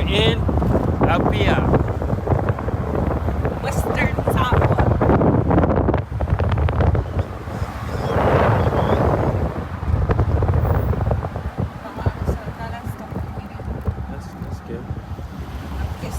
in Apia. Western Samoa. That's good. Yes.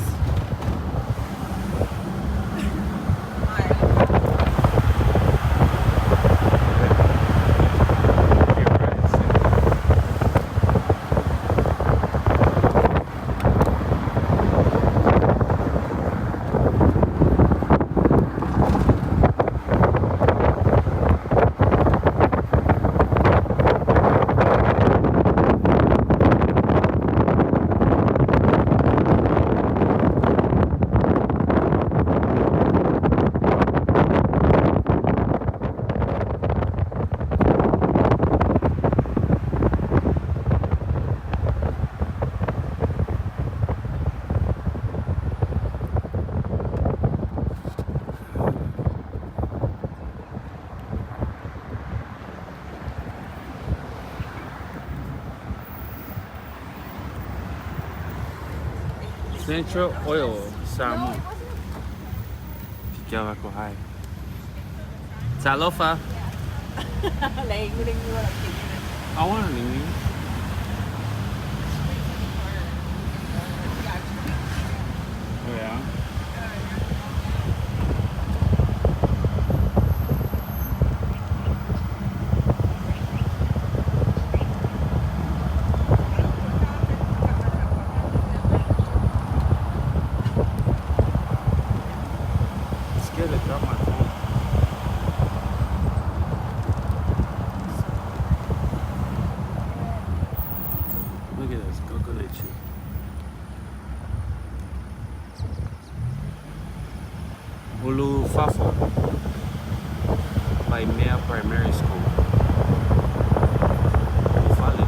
Central Oil, Samoa. Fica lá com raio. Talofa. Lấy cái đinh như là kiểu I want to leave. Oh yeah. It's good to drop my phone. Look at this coconut tree. Ulu Fafo by Mea Primary School. Ufale.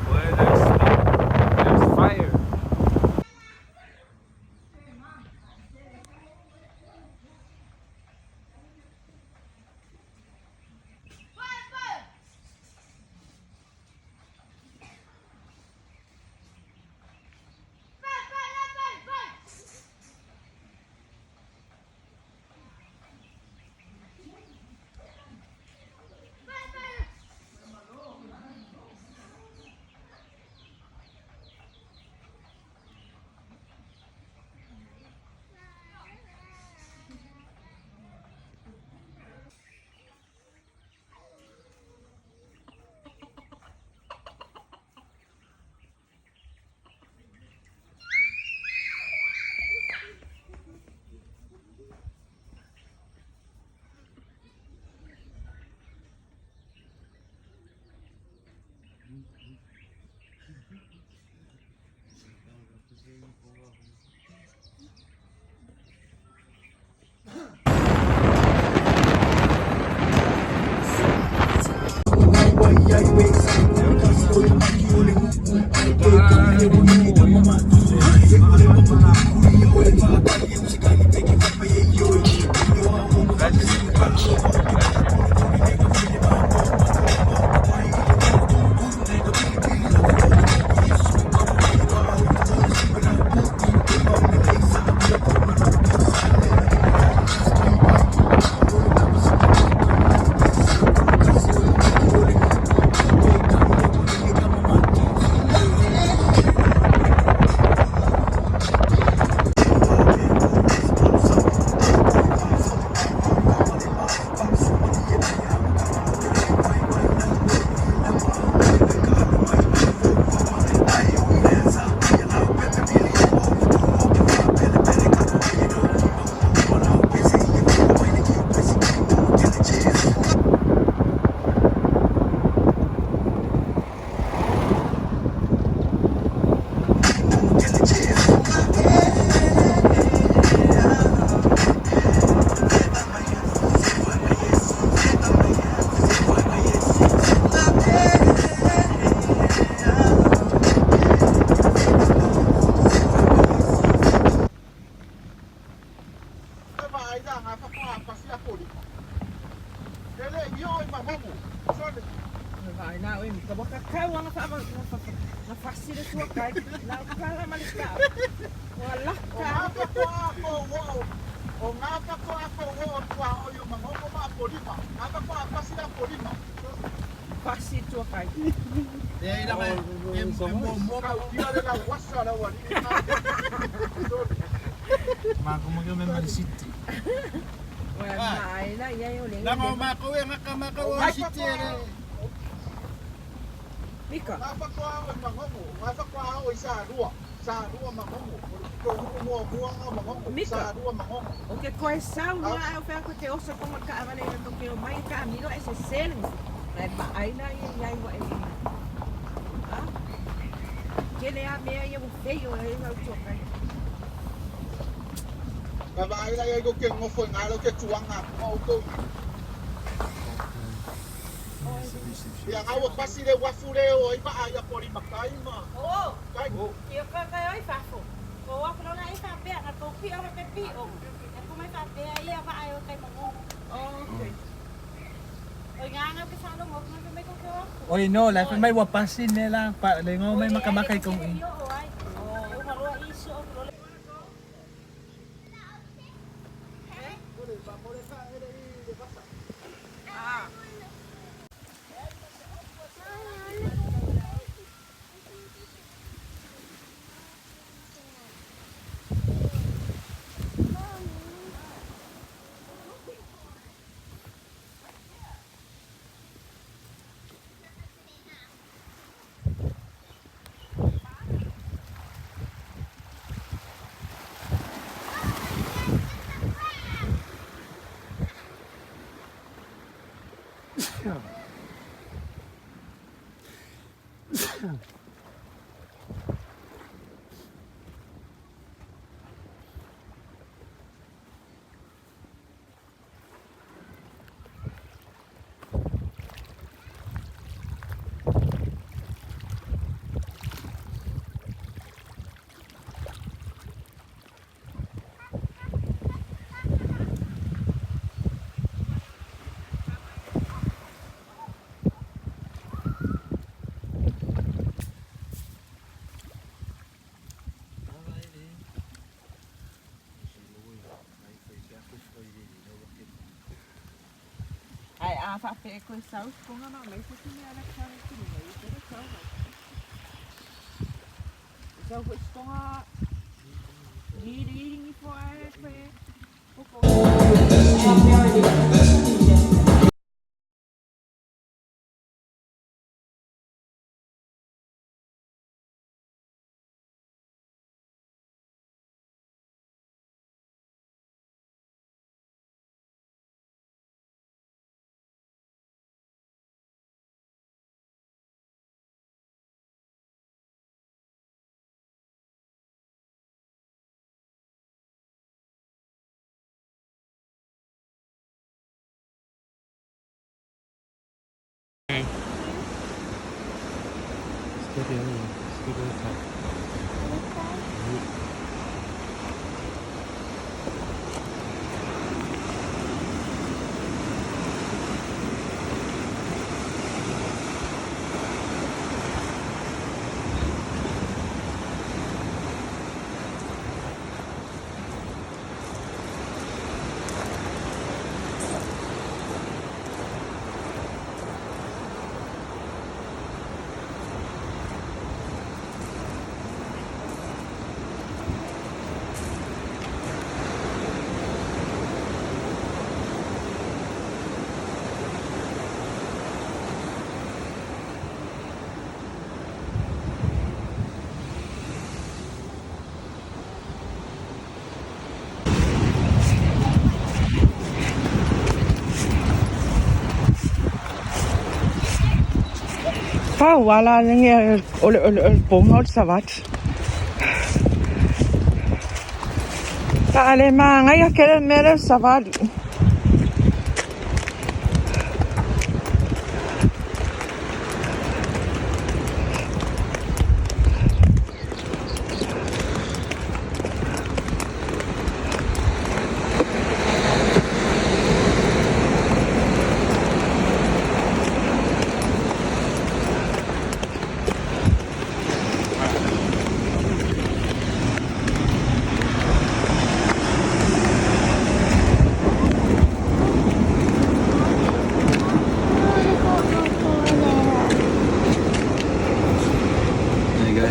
Boy, there's fire. Ai na oi mi ka waka kau anga fa na fasile tua kai na kala malika. Wala ka. O ngapa ko ako o tua o yo mangongo ma polima. Ngapa ko apasi la polima. Fasi tua kai. Ila mai mo ka tira de la wasa la wali. Ma como que me mariciti. Wala mai na ia yo le. La mo ma ko e ngaka ma ko o siti ele. Mika. Ngapa ko o mangongo. Ngapa ko o isa rua. Sa rua mangongo. Ko mo mangongo. Sa rua mangongo. O ke koe sau na au fa ko te osa ko ka avale na to ke o mai ka miro ese sel. Na ba ai na ia wa e. Ah. Que le a me ia o feio e na tua kai. Ka ba ila ia ko ke ngofo ngalo ke tuanga o ko. Ya ngawa pasi le wafure o iba aya pori makai ma. Oh. Kai. Ia ka kai ai fa fo. Ko wa ko na ai fa pe na ko pi o pe pi o. E ko mai fa pe ia va ai o kai mo. Okay. O nga ke sa lo mo na me ko ko. Oy no, la fe mai wapasin nela pa le ngo mai makamakay kong i. Ai a fa pe ko sau ko nga na mai se ni ala ka ki ni mai te ko. Sau ko sto nga ni fo ai pe. Pau wala nang ol pomol savat. Ta alema ngai akele mere savat.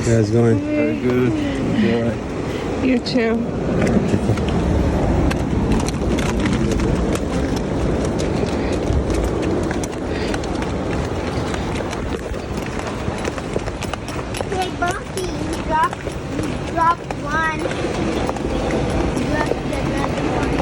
How's it going? Very good. You all right? You too. Hey, Bumpy, you dropped one. You left another one.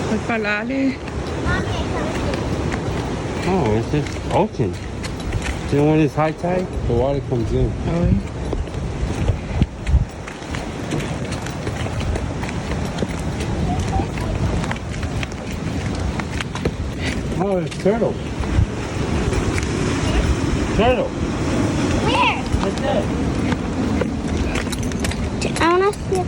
Pagpalali. Oh, it's just open. Then when it's high tide, the water comes in. Oh, it's turtle. Turtle. Where? Right there. I want to see it.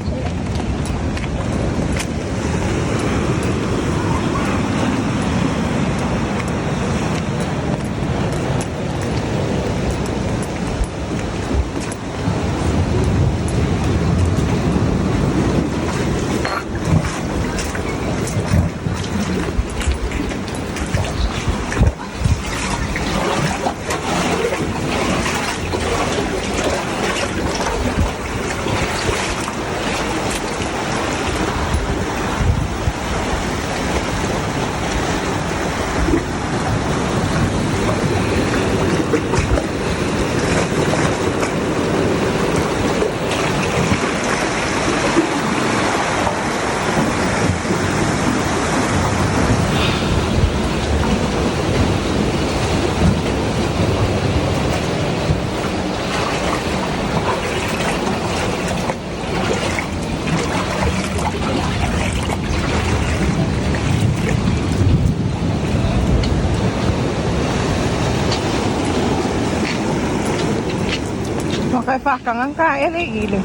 Makifakang ang kaya na ilim.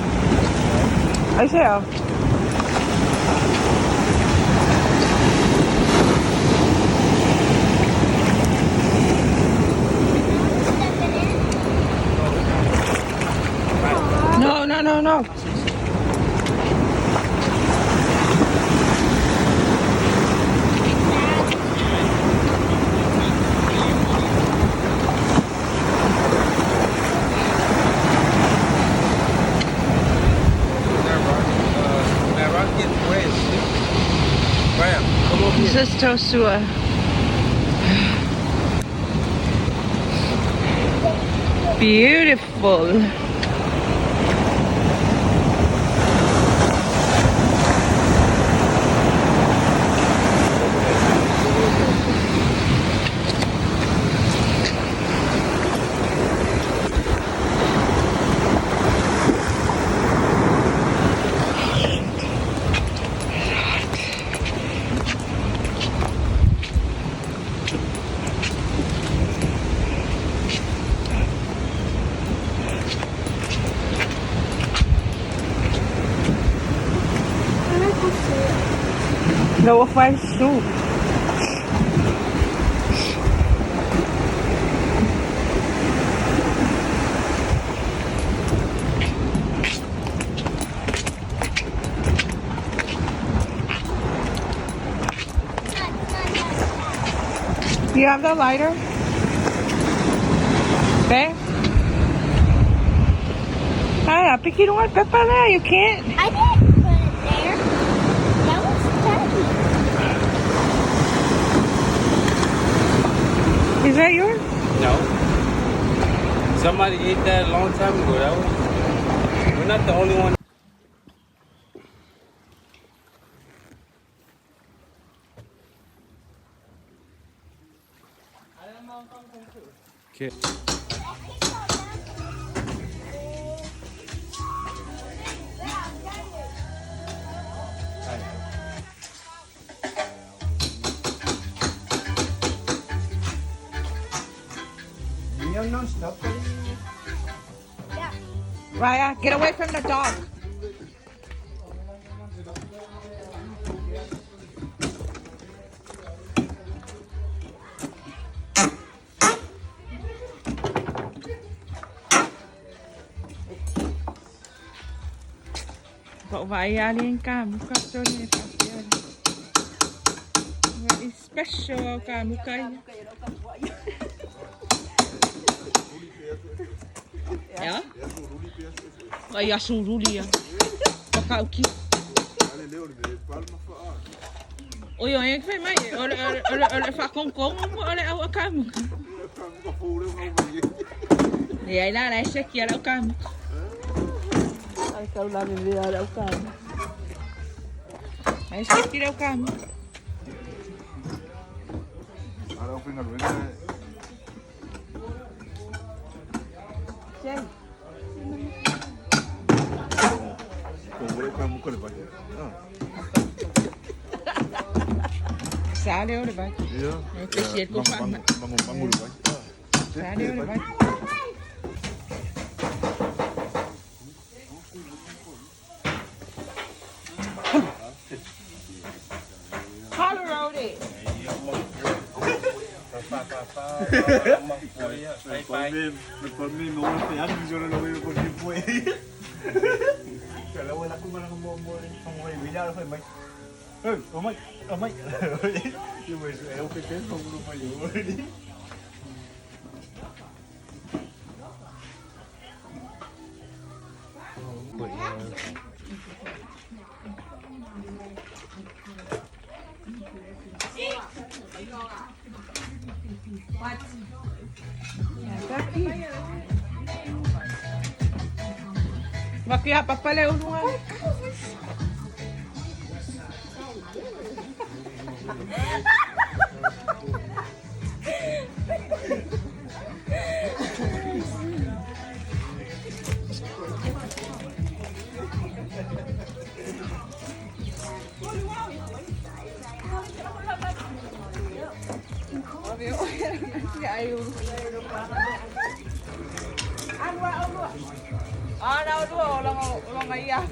Ay siya. No. That rock gets wet. Bam, come over This here. is To-Sua. Beautiful. No offense too. You have the lighter? Okay. Hi, picky don't want pepper there. You can't. I didn't put it there. That was heavy. Is that yours? No. Somebody ate that a long time ago. We're not the only one. Okay. non-stop. Raya, get away from the dog. Cậu phải alien cam muka cho nên very special cam muka. Ja? Ai a suruli ya. Pakauki. Oi oi ek mai ole fa kongkong ole au cam. Ni ai la la se kia au cam. Ai kau la me vea au cam. Ai se kia au cam. Ahora open al ver. Chen. Como kamu ko le ba? Sale ole vai. Iya. Este siet ko fa. Bangun le ba? Sale ole vai. Colorado. Por mí no voy a pegar, yo no lo veo por qué fue. Pero luego la cuma no como muy mirar fue mai. Oh my. Yo me es o que tengo como grupo yo. Makia papale unua. Ano dua orang ayah.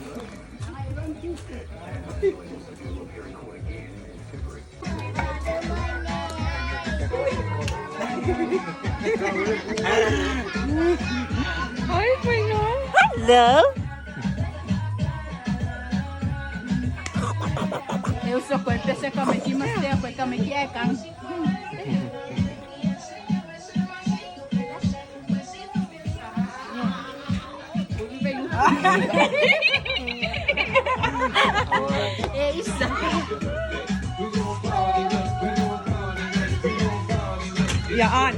Hi, Pino. Hello. Eu sou com esse cometi, mas tem com cometi é can. É isso. Ya an.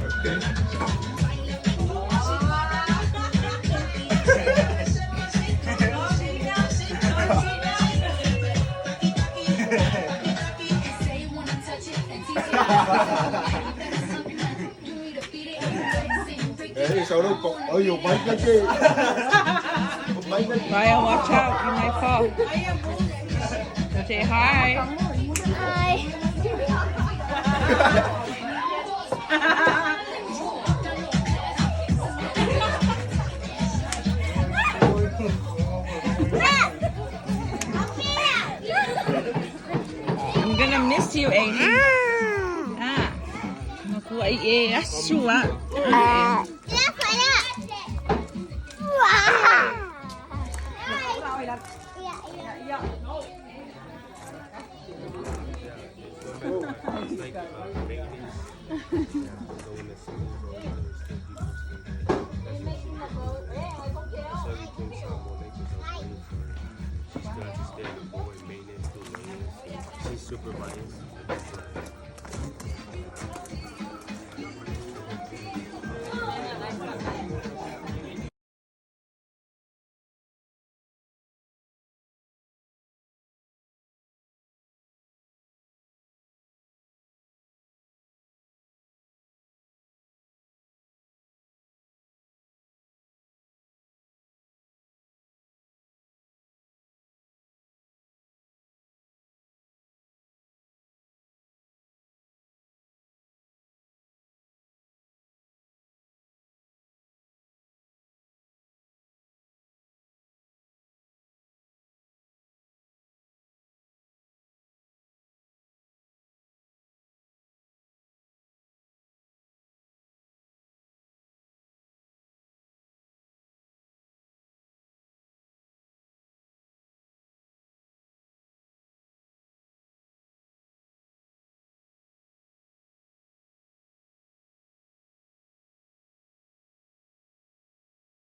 Sau đó ở dùng bánh cái gì? Raya, watch out, you might fall. Say hi. Hi. I'm gonna miss you, Amy. Ah. Naku ay asua. She's supervised.